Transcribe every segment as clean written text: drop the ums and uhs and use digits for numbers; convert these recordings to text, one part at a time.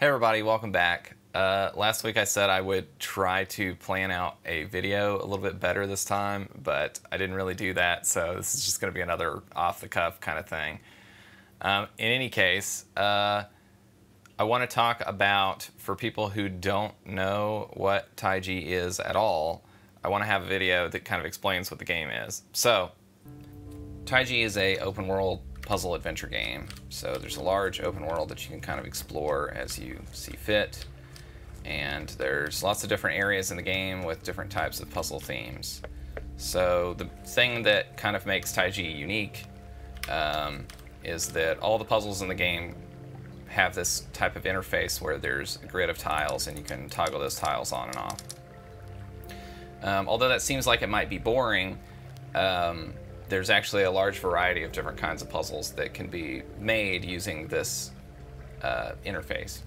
Hey everybody, welcome back. Last week I said I would try to plan out a video a little bit better this time, but I didn't really do that, so this is just going to be another off-the-cuff kind of thing. In any case, I want to talk about, for people who don't know what Taiji is at all, I want to have a video that kind of explains what the game is. So, Taiji is a open world puzzle adventure game. So there's a large open world that you can kind of explore as you see fit. And there's lots of different areas in the game with different types of puzzle themes. So the thing that kind of makes Taiji unique is that all the puzzles in the game have this type of interface where there's a grid of tiles and you can toggle those tiles on and off. Although that seems like it might be boring, there's actually a large variety of different kinds of puzzles that can be made using this interface.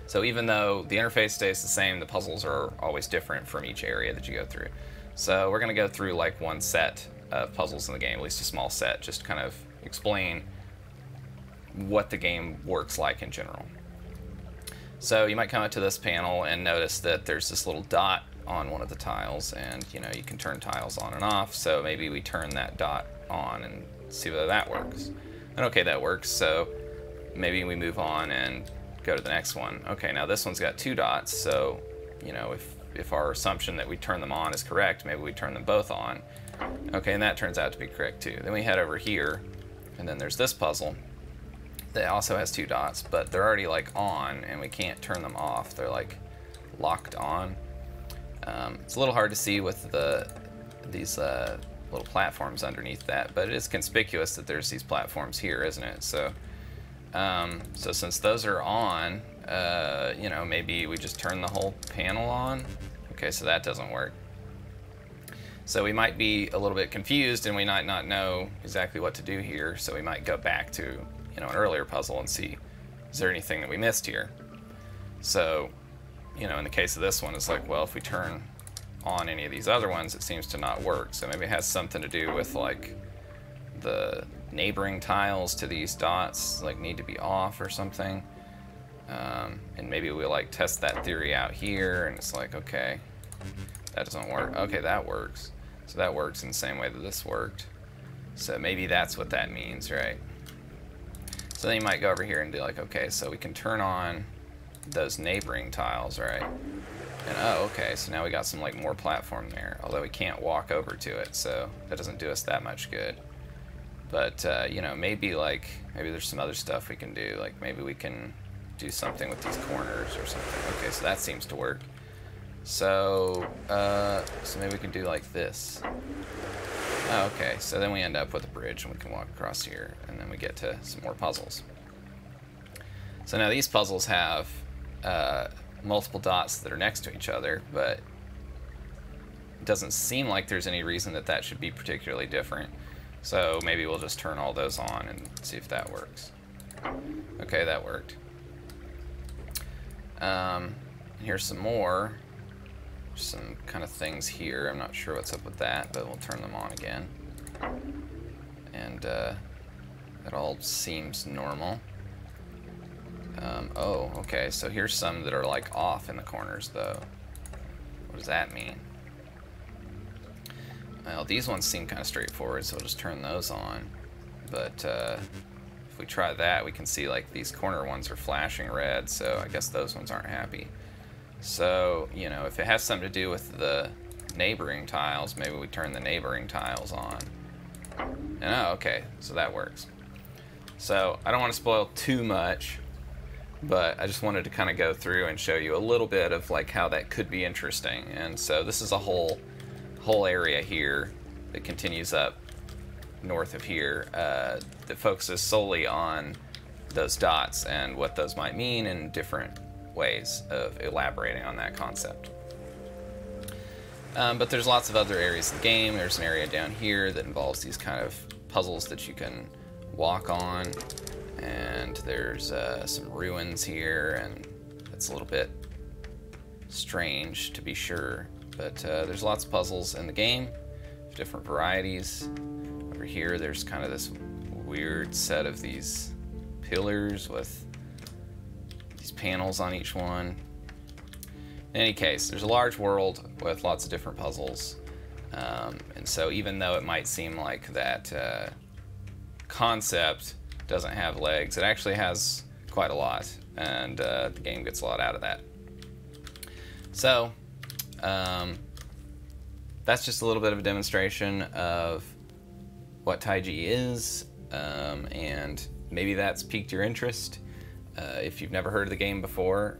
So even though the interface stays the same, the puzzles are always different from each area that you go through. So we're going to go through like one set of puzzles in the game, at least a small set, just to kind of explain what the game works like in general. So you might come up to this panel and notice that there's this little dot on one of the tiles, and you can turn tiles on and off. So maybe we turn that dot on and see whether that works. And okay, that works, so maybe we move on and go to the next one. Okay, now this one's got two dots, so if our assumption that we turn them on is correct, maybe we turn them both on. Okay, and that turns out to be correct too. Then we head over here, and then there's this puzzle that also has two dots, but they're already like on and we can't turn them off. They're like locked on. It's a little hard to see with these little platforms underneath that, but it is conspicuous that there's these platforms here, isn't it? So, so since those are on, maybe we just turn the whole panel on. Okay, so that doesn't work. So we might be a little bit confused and we might not know exactly what to do here, so we might go back to an earlier puzzle and see, is there anything that we missed here? So, in the case of this one, it's like, well, if we turn on any of these other ones, it seems to not work. So maybe it has something to do with like the neighboring tiles to these dots like need to be off or something. And maybe we like test that theory out here, and it's like, okay, that doesn't work. Okay, that works. So that works in the same way that this worked. So maybe that's what that means, right? So then you might go over here and be like, okay, so we can turn on those neighboring tiles, right? And oh, okay, so now we got some like more platform there, although we can't walk over to it, so that doesn't do us that much good. But maybe there's some other stuff we can do, like maybe we can do something with these corners or something. Okay, so that seems to work. So so maybe we can do like this. Oh, okay, so then we end up with a bridge and we can walk across here, and then we get to some more puzzles. So now these puzzles have multiple dots that are next to each other, but it doesn't seem like there's any reason that that should be particularly different. So maybe we'll just turn all those on and see if that works. Okay, that worked. Here's some more. Some kind of things here. I'm not sure what's up with that, but we'll turn them on again. And it all seems normal. Oh, okay, so here's some that are like off in the corners though. What does that mean? Well, these ones seem kind of straightforward, so we'll just turn those on. But if we try that, we can see like these corner ones are flashing red, so I guess those ones aren't happy. So, if it has something to do with the neighboring tiles, maybe we turn the neighboring tiles on. And oh, okay, so that works. So, I don't want to spoil too much, but I just wanted to kind of go through and show you a little bit of like how that could be interesting. And so this is a whole area here that continues up north of here that focuses solely on those dots and what those might mean in different ways of elaborating on that concept. But there's lots of other areas of the game. There's an area down here that involves these kind of puzzles that you can walk on, and there's some ruins here, and it's a little bit strange to be sure, but there's lots of puzzles in the game, different varieties. Over here there's kind of this weird set of these pillars with these panels on each one. In any case, there's a large world with lots of different puzzles. And so even though it might seem like that concept doesn't have legs, it actually has quite a lot, and the game gets a lot out of that. So that's just a little bit of a demonstration of what Taiji is, and maybe that's piqued your interest. If you've never heard of the game before,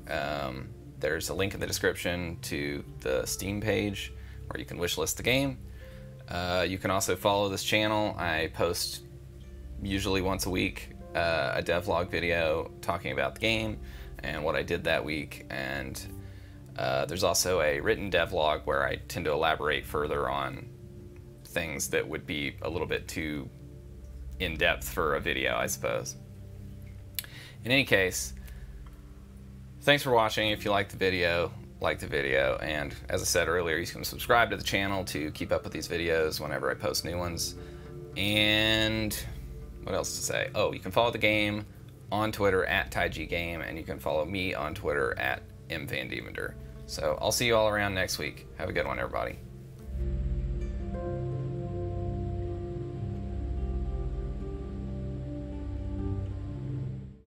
there's a link in the description to the Steam page where you can wishlist the game. You can also follow this channel. I post usually once a week a devlog video talking about the game and what I did that week, and there's also a written devlog where I tend to elaborate further on things that would be a little bit too in-depth for a video, I suppose. In any case, thanks for watching. If you liked the video, like the video, and as I said earlier, you can subscribe to the channel to keep up with these videos whenever I post new ones. And what else to say? Oh, you can follow the game on Twitter at Taiji Game, and you can follow me on Twitter at mvandevender. So I'll see you all around next week. Have a good one, everybody.